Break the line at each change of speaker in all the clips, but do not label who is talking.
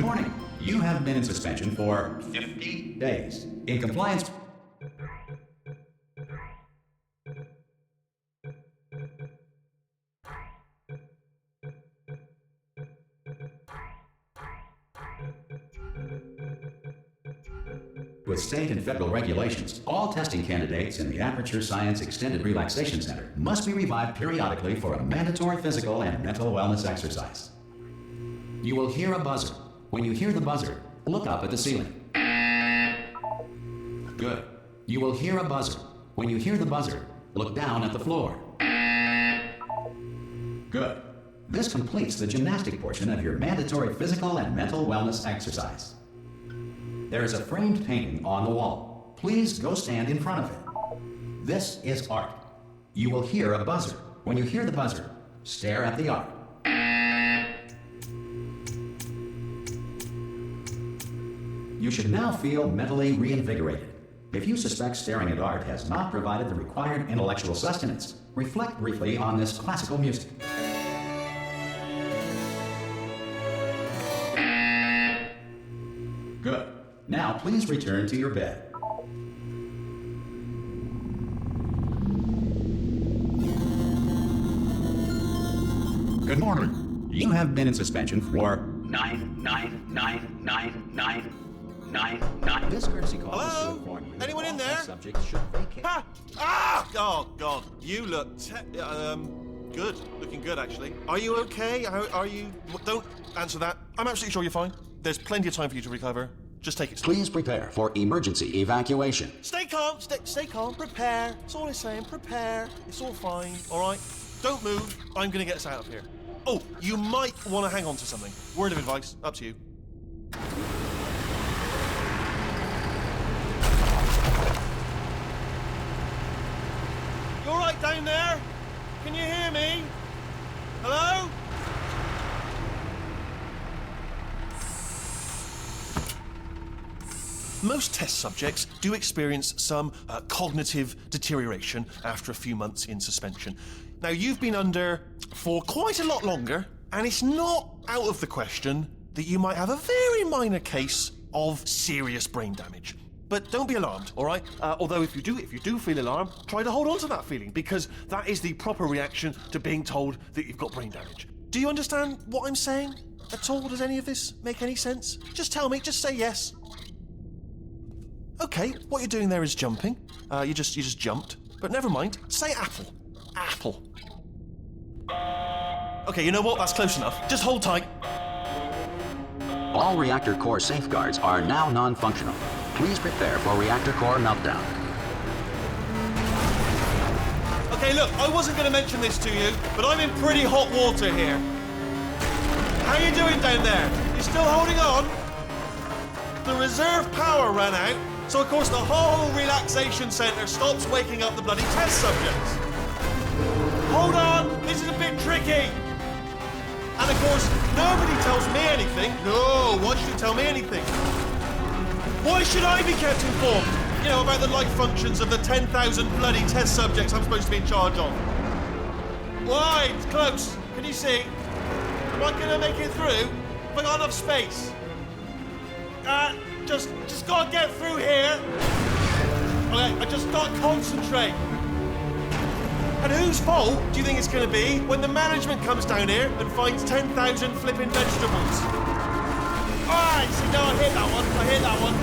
Good morning. You have been in suspension for 50 days. In compliance... with state and federal regulations, all testing candidates in the Aperture Science Extended Relaxation Center must be revived periodically for a mandatory physical and mental wellness exercise. You will hear a buzzer. When you hear the buzzer, look up at the ceiling. Good. You will hear a buzzer. When you hear the buzzer, look down at the floor. Good. This completes the gymnastic portion of your mandatory physical and mental wellness exercise. There is a framed painting on the wall. Please go stand in front of it. This is art. You will hear a buzzer. When you hear the buzzer, stare at the art. You should now feel mentally reinvigorated. If you suspect staring at art has not provided the required intellectual sustenance, reflect briefly on this classical music. Good. Now please return to your bed. Good morning. You have been in suspension for 9999999. This courtesy call is to inform you.
Anyone in there?
Subjects should vacate.
Ha! Ah! Oh God, you look good. Looking good, actually. Are you okay? Are you? Don't answer that. I'm absolutely sure you're fine. There's plenty of time for you to recover. Just take it slow.
Please prepare for emergency evacuation.
Stay calm. Stay calm. Prepare. That's all I'm saying. Prepare. It's all fine. All right. Don't move. I'm gonna get us out of here. Oh, you might want to hang on to something. Word of advice. Up to you. You all right down there? Can you hear me? Hello? Most test subjects do experience some cognitive deterioration after a few months in suspension. Now, you've been under for quite a lot longer, and it's not out of the question that you might have a very minor case of serious brain damage. But don't be alarmed, all right? Although if you do feel alarmed, try to hold on to that feeling, because that is the proper reaction to being told that you've got brain damage. Do you understand what I'm saying at all? Does any of this make any sense? Just tell me, just say yes. Okay, what you're doing there is jumping. You just jumped. But never mind. Say apple. Apple. Okay, you know what? That's close enough. Just hold tight.
All reactor core safeguards are now non-functional. Please prepare for reactor core meltdown.
Okay, look, I wasn't going to mention this to you, but I'm in pretty hot water here. How you doing down there? You still holding on? The reserve power ran out, so of course the whole relaxation centre stops waking up the bloody test subjects. Hold on, this is a bit tricky. And of course, nobody tells me anything. No, why should you tell me anything? Why should I be kept informed? You know, about the life functions of the 10,000 bloody test subjects I'm supposed to be in charge of. Why? It's close. Can you see? Am I gonna make it through? Have I got enough space? Just gotta get through here. Okay, I just gotta concentrate. And whose fault do you think it's gonna be when the management comes down here and finds 10,000 flipping vegetables? Alright, so now I hit that one.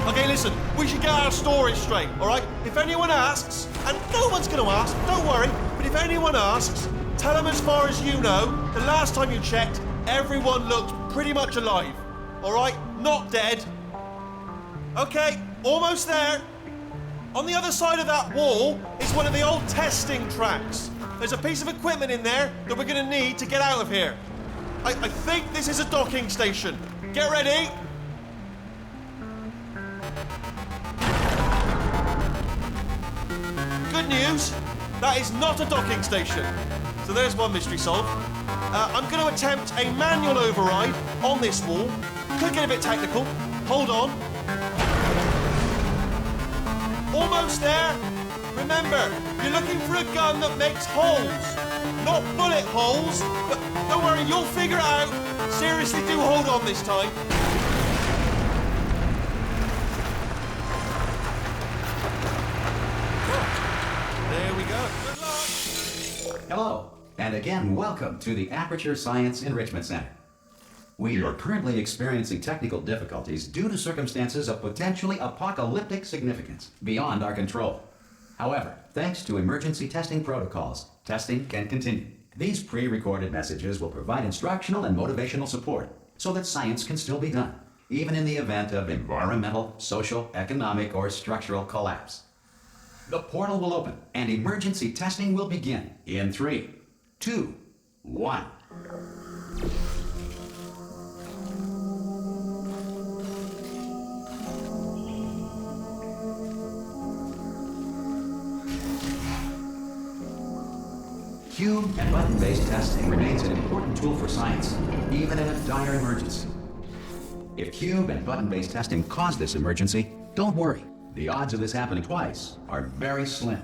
Okay, listen, we should get our story straight, alright? If anyone asks, and no one's gonna ask, don't worry, but if anyone asks, tell them as far as you know, the last time you checked, everyone looked pretty much alive. Alright? Not dead. Okay, almost there. On the other side of that wall is one of the old testing tracks. There's a piece of equipment in there that we're gonna need to get out of here. I think this is a docking station. Get ready. Good news, that is not a docking station. So there's one mystery solved. I'm going to attempt a manual override on this wall. Could get a bit technical. Hold on. Almost there. Remember, you're looking for a gun that makes holes, not bullet holes. But don't worry, you'll figure it out. Seriously, do hold on this time. There we go. Good luck.
Hello, and again, welcome to the Aperture Science Enrichment Center. We are currently experiencing technical difficulties due to circumstances of potentially apocalyptic significance beyond our control. However, thanks to emergency testing protocols, testing can continue. These pre-recorded messages will provide instructional and motivational support so that science can still be done, even in the event of environmental, social, economic, or structural collapse. The portal will open and emergency testing will begin in 3, 2, 1. Cube and button-based testing remains an important tool for science, even in a dire emergency. If cube and button-based testing caused this emergency, don't worry. The odds of this happening twice are very slim.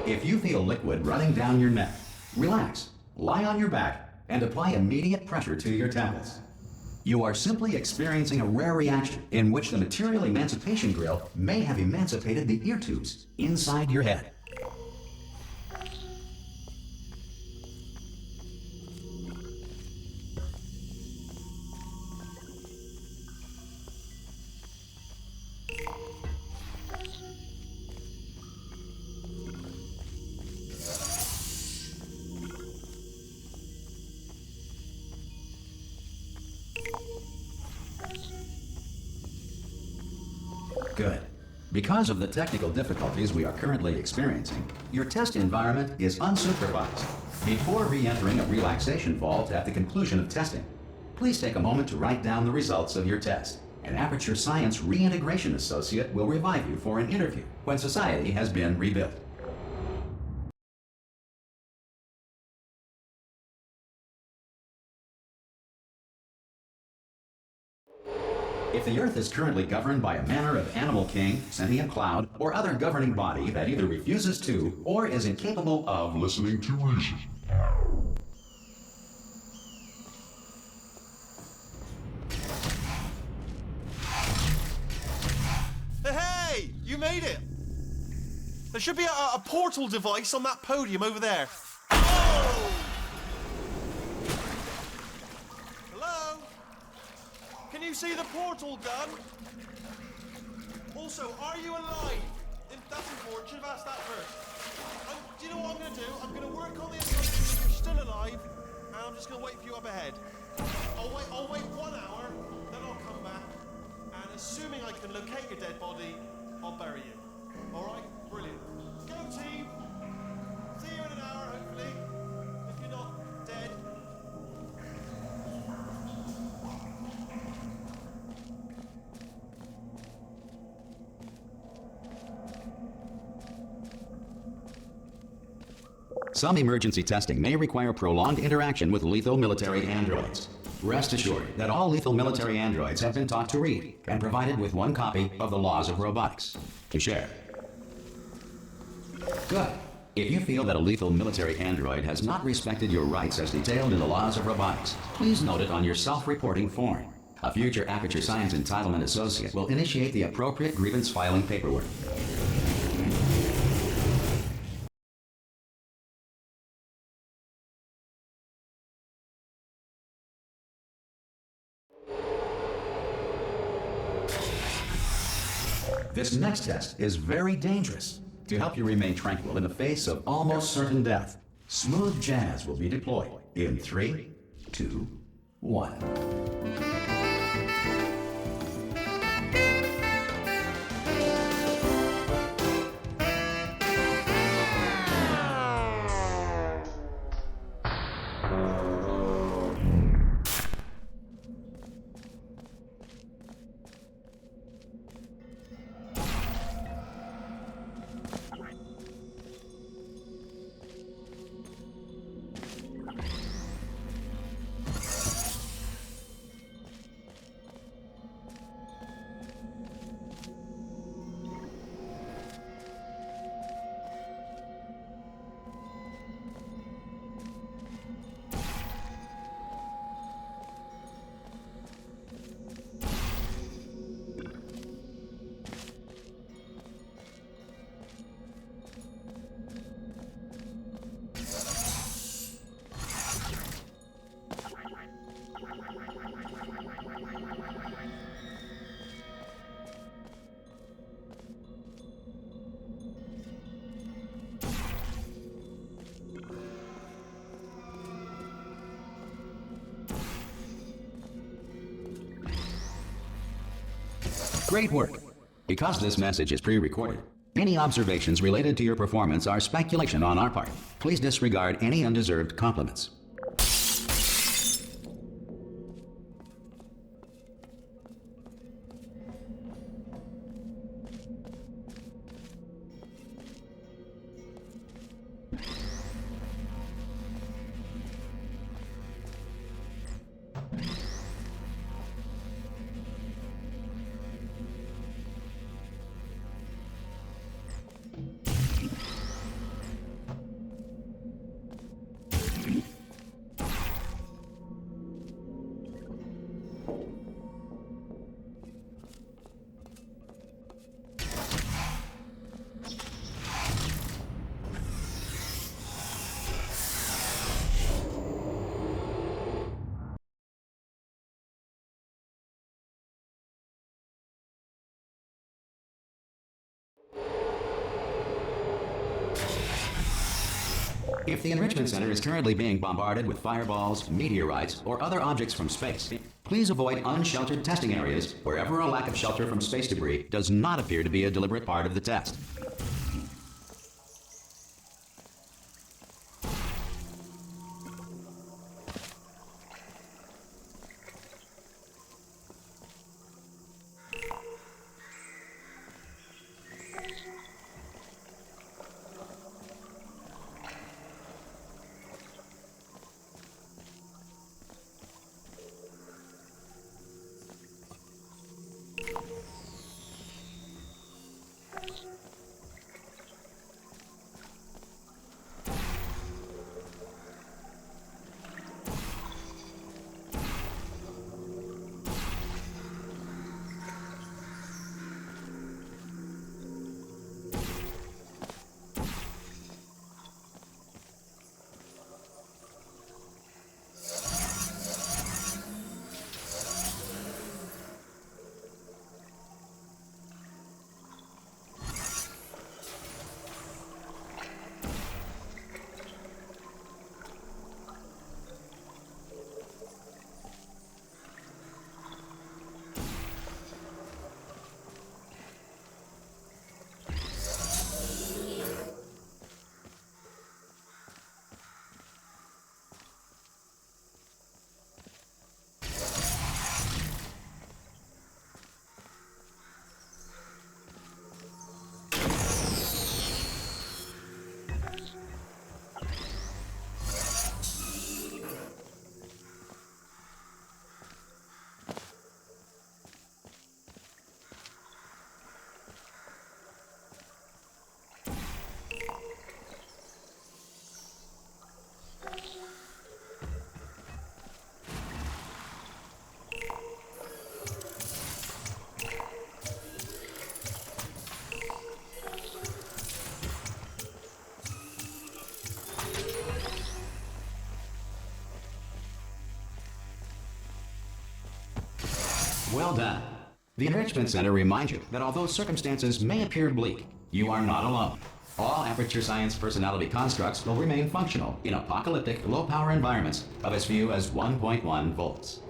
If you feel liquid running down your neck, relax, lie on your back, and apply immediate pressure to your temples. You are simply experiencing a rare reaction in which the material emancipation grill may have emancipated the ear tubes inside your head. Good. Because of the technical difficulties we are currently experiencing, your test environment is unsupervised. Before re-entering a relaxation vault at the conclusion of testing, please take a moment to write down the results of your test. An Aperture Science Reintegration Associate will revive you for an interview when society has been rebuilt. If the Earth is currently governed by a manner of animal king, sentient cloud, or other governing body that either refuses to or is incapable of listening to reason.
Hey, you made it! There should be a portal device on that podium over there. Oh! Hello? Can you see the portal gun? Also, are you alive? That's important. Should have asked that first. Do you know what I'm going to do? I'm going to work on the assumption that you're still alive, and I'm just going to wait for you up ahead. I'll wait 1 hour, then I'll come back, and assuming I can locate your dead body, I'll bury you. All right? Brilliant. Go team. See you in an hour, hopefully. If you're not dead.
Some emergency testing may require prolonged interaction with lethal military androids. Rest assured that all lethal military androids have been taught to read and provided with 1 copy of the Laws of Robotics to share. Good. If you feel that a lethal military android has not respected your rights as detailed in the Laws of Robotics, please note it on your self-reporting form. A future Aperture Science Entitlement Associate will initiate the appropriate grievance filing paperwork. This next test is very dangerous. To help you remain tranquil in the face of almost certain death, smooth jazz will be deployed in 3, 2, 1. Great work. Because this message is pre-recorded, any observations related to your performance are speculation on our part. Please disregard any undeserved compliments. If the Enrichment Center is currently being bombarded with fireballs, meteorites, or other objects from space, please avoid unsheltered testing areas wherever a lack of shelter from space debris does not appear to be a deliberate part of the test. Well done. The Enrichment Center reminds you that although circumstances may appear bleak, you are not alone. All Aperture Science personality constructs will remain functional in apocalyptic, low-power environments of as few as 1.1 volts.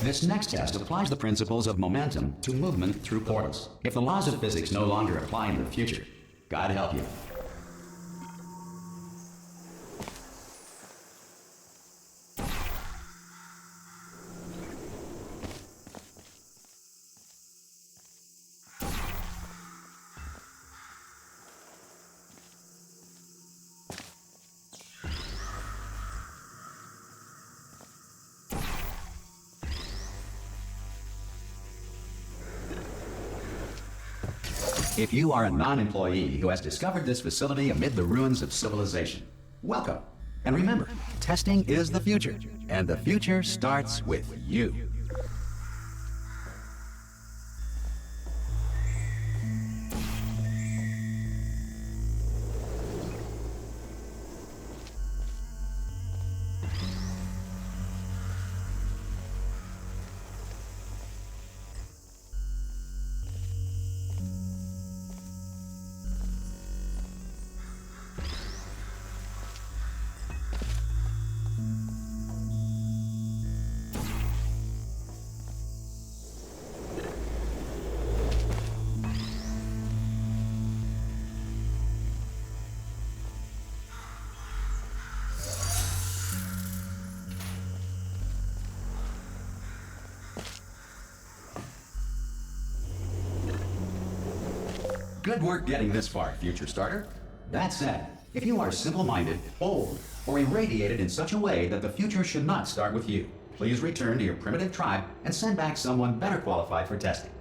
This next test applies the principles of momentum to movement through portals. If the laws of physics no longer apply in the future, God help you. If you are a non-employee who has discovered this facility amid the ruins of civilization, welcome. And remember, testing is the future, and the future starts with you. Good work getting this far, future starter. That said, if you are simple-minded, old, or irradiated in such a way that the future should not start with you, please return to your primitive tribe and send back someone better qualified for testing.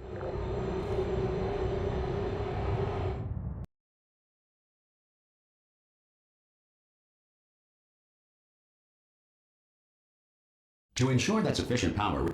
To ensure that sufficient power